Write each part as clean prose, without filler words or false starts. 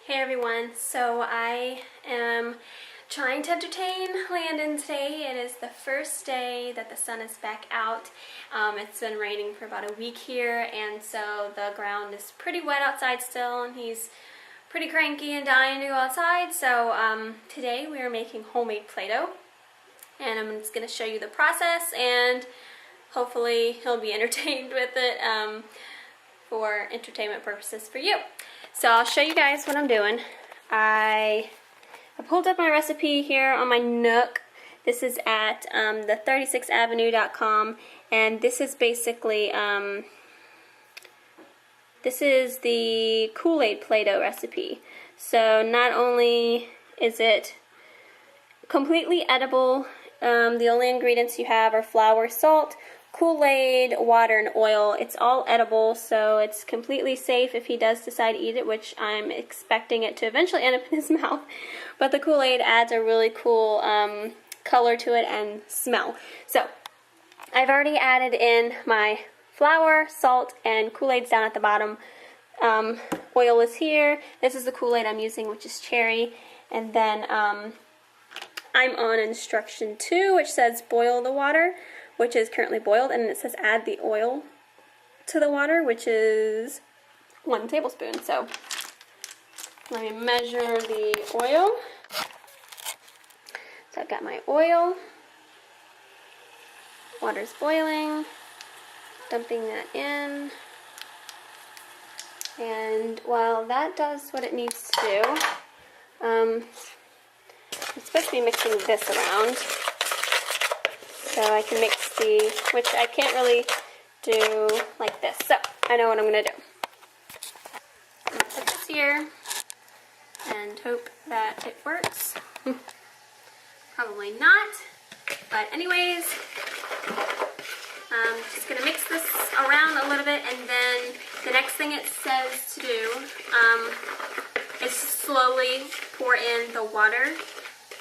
Hey everyone, so I am trying to entertain Landon today. It is the first day that the sun is back out. It's been raining for about a week here, and so the ground is pretty wet outside still, and he's pretty cranky and dying to go outside. So today we are making homemade Play-Doh, and I'm just going to show you the process, and hopefully he'll be entertained with it for entertainment purposes for you. So I'll show you guys what I'm doing. I pulled up my recipe here on my Nook. This is at the 36avenue.com, and this is basically this is the Kool-Aid Play-Doh recipe. So not only is it completely edible, the only ingredients you have are flour, salt, Kool-Aid, water, and oil. It's all edible, so it's completely safe if he does decide to eat it, which I'm expecting it to eventually end up in his mouth. But the Kool-Aid adds a really cool color to it and smell. So I've already added in my flour, salt, and Kool-Aid's down at the bottom. Oil is here. This is the Kool-Aid I'm using, which is cherry. And then I'm on instruction 2, which says boil the water, which is currently boiled, and it says add the oil to the water, which is 1 tablespoon. So let me measure the oil. So I've got my oil. Water's boiling. Dumping that in. And while that does what it needs to do, I'm supposed to be mixing this around. So I can mix which I can't really do like this. So I know what I'm going to do. I'm going to put this here and hope that it works. Probably not. But anyways, I'm just going to mix this around a little bit, and then the next thing it says to do is slowly pour in the water.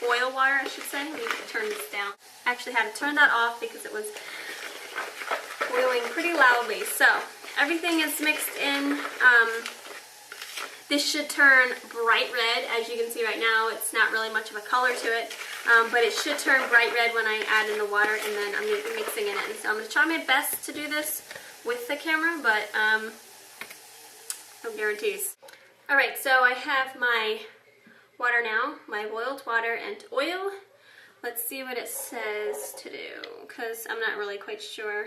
Boil water, I should say. Let me turn this down. I actually had to turn that off because it was boiling pretty loudly. So everything is mixed in. This should turn bright red. As you can see right now, it's not really much of a color to it, but it should turn bright red when I add in the water, and then I'm going to be mixing it in. So I'm going to try my best to do this with the camera, but no guarantees. Alright, so I have my water now, my boiled water and oil. Let's see what it says to do, because I'm not really quite sure.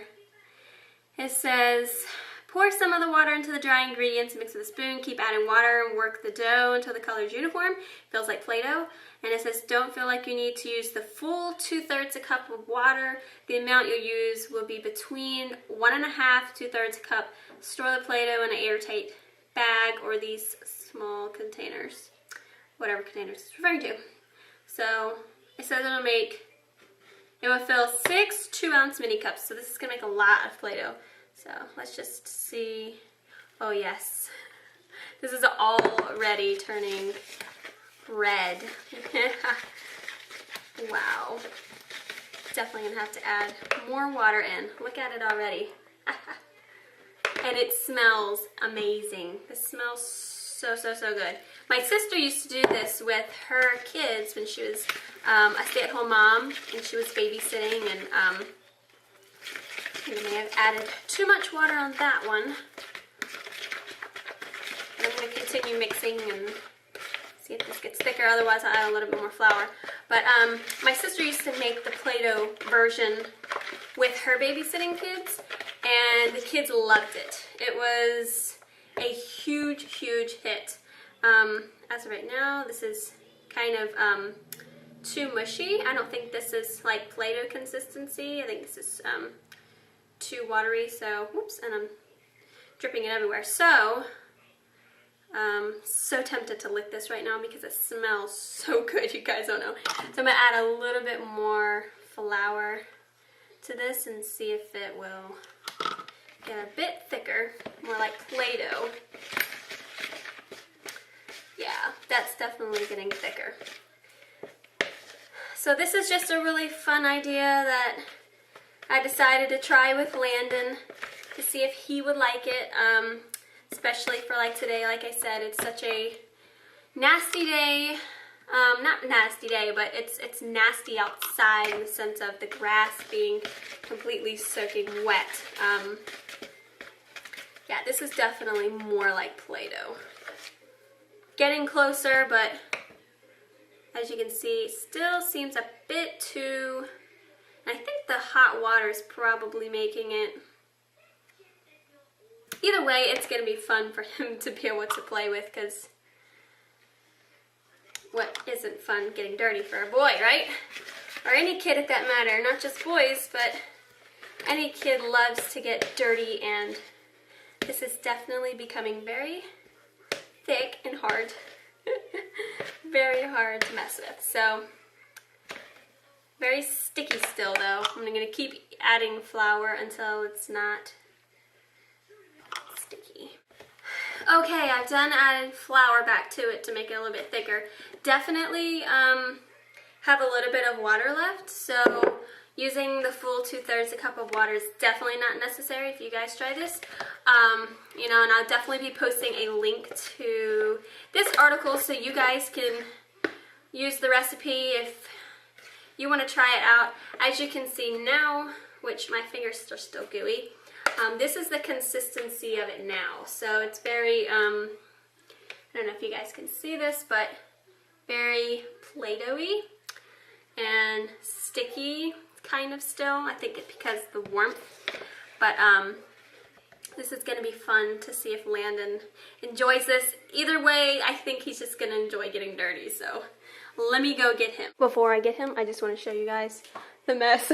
It says, pour some of the water into the dry ingredients, mix with a spoon, keep adding water, and work the dough until the color is uniform. Feels like Play-Doh. And it says, don't feel like you need to use the full 2/3 cup of water. The amount you'll use will be between 1.5 to 2/3 cup. Store the Play-Doh in an airtight bag or these small containers. Whatever containers it's referring to. So it says it will fill 6 2-ounce mini cups. So this is going to make a lot of Play-Doh. So let's just see. Oh yes. This is already turning red. Wow. Definitely going to have to add more water in. Look at it already. And it smells amazing. This smells so good. My sister used to do this with her kids when she was a stay-at-home mom, and she was babysitting, and I may have added too much water on that one. And I'm going to continue mixing and see if this gets thicker, otherwise I'll add a little bit more flour. But my sister used to make the Play-Doh version with her babysitting kids, and the kids loved it. It was a huge hit. As of right now, this is kind of too mushy. I don't think this is like Play-Doh consistency. I think this is too watery, so whoops, and I'm dripping it everywhere. So so tempted to lick this right now because it smells so good, you guys don't know. So I'm going to add a little bit more flour to this and see if it will get a bit thicker, more like Play-Doh. Yeah, that's definitely getting thicker. So this is just a really fun idea that I decided to try with Landon to see if he would like it, especially for like today. Like I said, it's such a nasty day. Not nasty day, but it's nasty outside in the sense of the grass being completely soaking wet. Yeah, this is definitely more like Play-Doh. Getting closer, but as you can see, still seems a bit too... I think the hot water is probably making it. Either way, it's going to be fun for him to be able to play with, because what isn't fun getting dirty for a boy, right? Or any kid at that matter, not just boys, but any kid loves to get dirty, and this is definitely becoming very thick and hard. Very hard to mess with. So, very sticky still though. I'm going to keep adding flour until it's not sticky. Okay, I've done added flour back to it to make it a little bit thicker. Definitely have a little bit of water left, so using the full 2/3 a cup of water is definitely not necessary if you guys try this. You know, and I'll definitely be posting a link to this article so you guys can use the recipe if you want to try it out. As you can see now, which my fingers are still gooey, this is the consistency of it now. So it's very, I don't know if you guys can see this, but very Play-Doh-y and sticky kind of still. I think it's because of the warmth. But this is going to be fun to see if Landon enjoys this. Either way, I think he's just going to enjoy getting dirty. So let me go get him. Before I get him, I just want to show you guys the mess.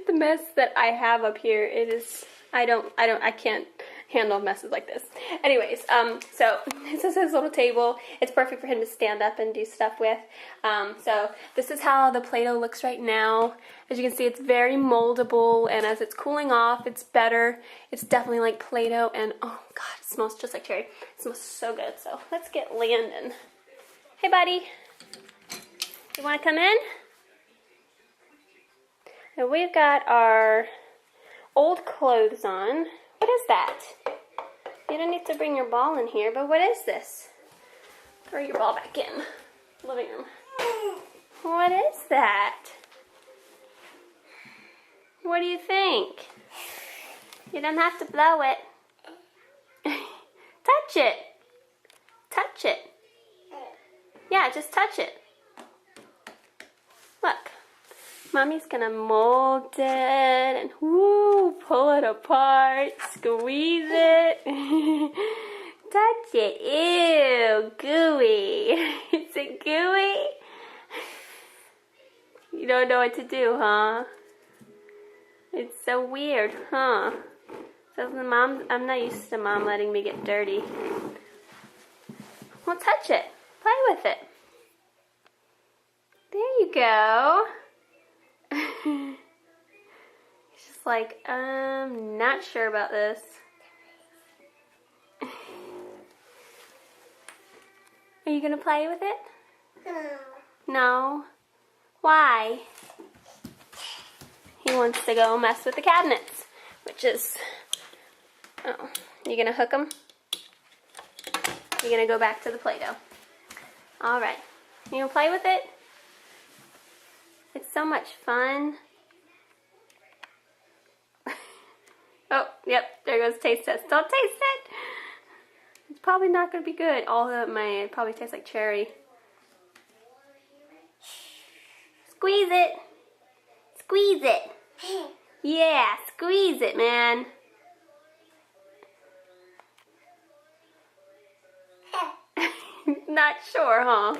The mess that I have up here. It is, I can't handle messes like this. Anyways, so this is his little table. It's perfect for him to stand up and do stuff with. So this is how the Play-Doh looks right now. As you can see, it's very moldable, and as it's cooling off, it's better. It's definitely like Play-Doh, and oh god, it smells just like cherry. It smells so good. So let's get Landon. Hey buddy, you want to come in? And we've got our old clothes on. What is that? You don't need to bring your ball in here, but what is this? Throw your ball back in. Living room. What is that? What do you think? You don't have to blow it. Touch it. Touch it. Yeah, just touch it. Look. Mommy's gonna mold it and woo, pull it apart, squeeze it, touch it. Ew, gooey. Is it gooey? You don't know what to do, huh? It's so weird, huh? So the mom, I'm not used to mom letting me get dirty. Well, touch it. Play with it. There you go. He's just like, I'm not sure about this. Are you gonna play with it? No. No? Why? He wants to go mess with the cabinets, which is, oh, you gonna hook them? You're gonna go back to the Play-Doh. Alright, you gonna play with it? It's so much fun. Oh, yep, there goes taste test. Don't taste it! It's probably not going to be good. Although it probably tastes like cherry. Squeeze it! Squeeze it! Yeah, squeeze it, man. Not sure, huh?